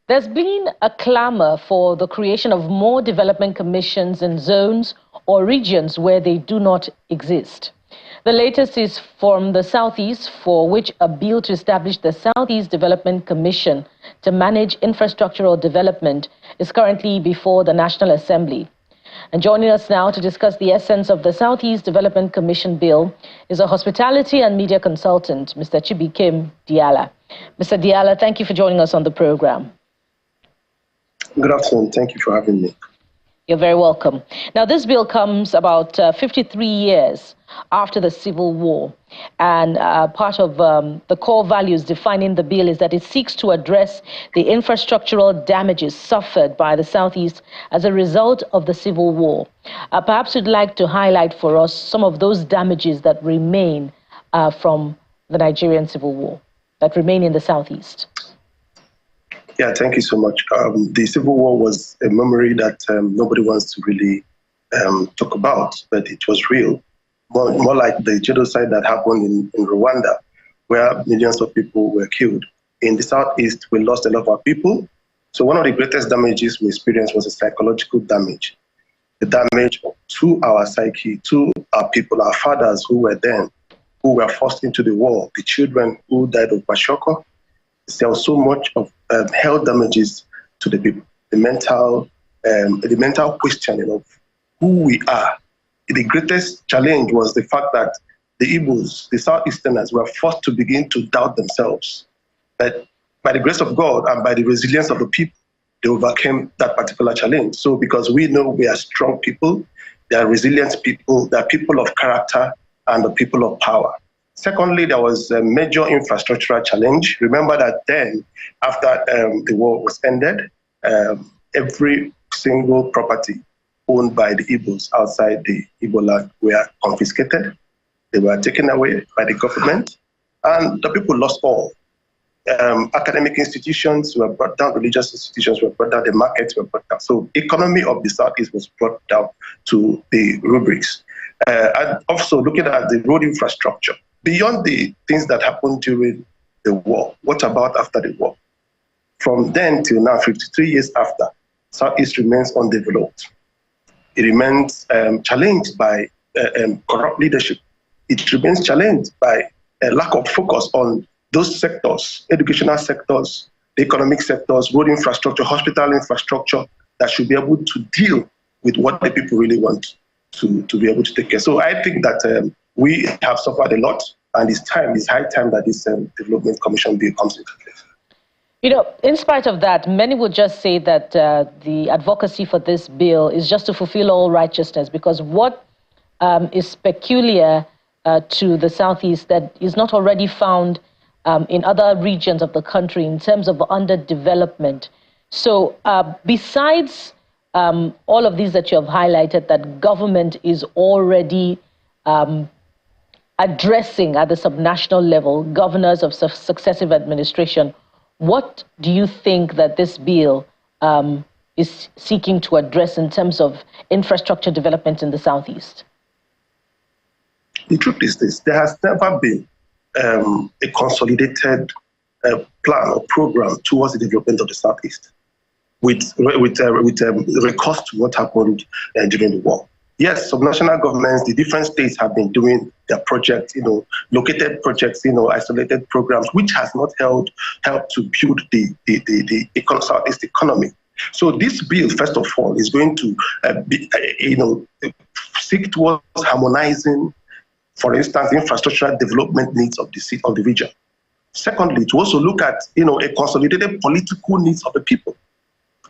There's been a clamor for the creation of more development commissions in zones or regions where they do not exist. The latest is from the Southeast, for which a bill to establish the Southeast Development Commission to manage infrastructural development is currently before the National Assembly. And joining us now to discuss the essence of the Southeast Development Commission bill is a hospitality and media consultant, Mr. Chibikem Diala. Mr. Diala, thank you for joining us on the program. Good afternoon. Thank you for having me. You're very welcome. Now, this bill comes about 53 years after the Civil War. And part of the core values defining the bill is that it seeks to address the infrastructural damages suffered by the Southeast as a result of the Civil War. Perhaps you'd like to highlight for us some of those damages that remain from the Nigerian Civil War, that remain in the Southeast. Yeah, thank you so much. The Civil War was a memory that nobody wants to really talk about, but it was real. More like the genocide that happened in Rwanda, where millions of people were killed. In the Southeast, we lost a lot of our people. So one of the greatest damages we experienced was a psychological damage. The damage to our psyche, to our people, our fathers who were forced into the war, the children who died of kwashiorkor. There was so much of health damages to the people, the mental questioning of who we are. The greatest challenge was the fact that the Igbos, the Southeasterners, were forced to begin to doubt themselves. But by the grace of God and by the resilience of the people, they overcame that particular challenge. So because we know we are strong people, they are resilient people, they are people of character and the people of power. Secondly, there was a major infrastructural challenge. Remember that then, after the war was ended, every single property owned by the Igbos outside the Igbo land were confiscated. They were taken away by the government, and the people lost all. Academic institutions were brought down, religious institutions were brought down, the markets were brought down. So economy of the Southeast was brought down to the rubrics. And also looking at the road infrastructure. Beyond the things that happened during the war, what about after the war? From then till now, 53 years after, Southeast remains undeveloped. It remains challenged by corrupt leadership. It remains challenged by a lack of focus on those sectors, educational sectors, the economic sectors, road infrastructure, hospital infrastructure, that should be able to deal with what the people really want to be able to take care. So I think that we have suffered a lot, and it's high time that this Development Commission bill comes into place. You know, in spite of that, many would just say that the advocacy for this bill is just to fulfill all righteousness, because what is peculiar to the Southeast that is not already found in other regions of the country in terms of underdevelopment. So besides all of these that you have highlighted, that government is already addressing at the subnational level, governors of successive administration, what do you think that this bill is seeking to address in terms of infrastructure development in the Southeast? The truth is this: there has never been a consolidated plan or program towards the development of the Southeast with recourse to what happened during the war. Yes, subnational governments, the different states have been doing their projects, located projects, isolated programs, which has not helped to build the Southeast economy. So this bill, first of all, is going to seek towards harmonizing, for instance, infrastructural development needs of the region. Secondly, to also look at a consolidated political needs of the people.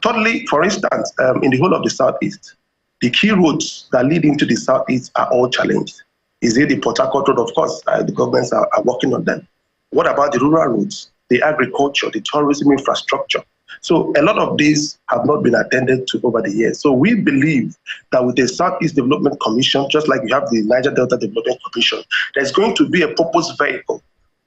Thirdly, for instance, in the whole of the Southeast, the key roads that lead into the Southeast are all challenged. Is it the Port Harcourt Road? Of course, the governments are working on them. What about the rural roads, the agriculture, the tourism infrastructure? So a lot of these have not been attended to over the years. So we believe that with the Southeast Development Commission, just like you have the Niger Delta Development Commission, there's going to be a purpose vehicle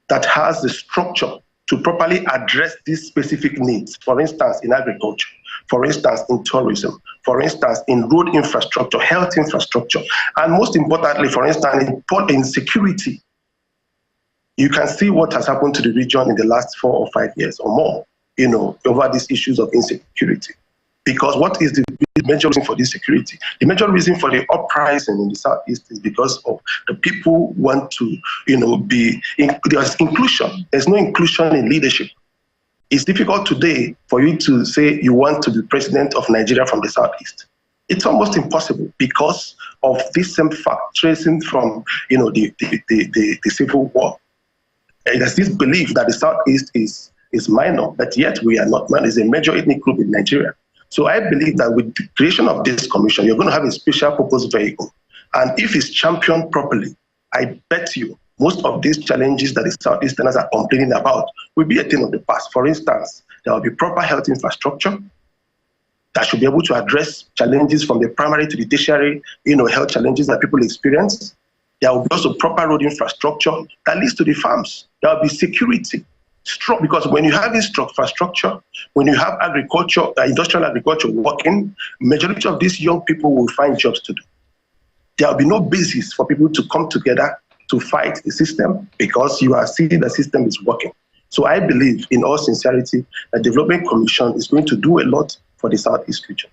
that has the structure to properly address these specific needs, for instance, in agriculture, for instance, in tourism, for instance, in road infrastructure, health infrastructure, and most importantly, for instance, in security. You can see what has happened to the region in the last 4 or 5 years or more. over these issues of insecurity. Because what is the major reason for this security? The major reason for the uprising in the Southeast is because of the people want to, there's inclusion. There's no inclusion in leadership. It's difficult today for you to say you want to be president of Nigeria from the Southeast. It's almost impossible because of this same fact tracing from, the Civil War. And there's this belief that the Southeast is minor, but yet we are not. Man, it's a major ethnic group in Nigeria. So I believe that with the creation of this commission, you're going to have a special purpose vehicle. And if it's championed properly, I bet you most of these challenges that the Southeasterners are complaining about will be a thing of the past. For instance, there will be proper health infrastructure that should be able to address challenges from the primary to the tertiary, health challenges that people experience. There will be also proper road infrastructure that leads to the farms. There will be security. Strong, because when you have infrastructure, when you have agriculture, industrial agriculture working, majority of these young people will find jobs to do. There will be no basis for people to come together to fight the system because you are seeing the system is working. So I believe, in all sincerity, the Development Commission is going to do a lot for the Southeast region.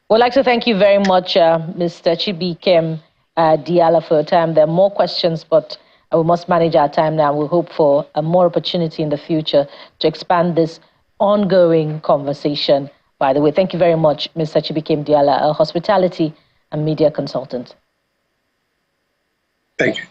We'd like to thank you very much, Mr. Chibuikem Diala, for your time. There are more questions, but we must manage our time now. We hope for a more opportunity in the future to expand this ongoing conversation. By the way, thank you very much, Mr. Chibuikem Diala, a hospitality and media consultant. Thank you.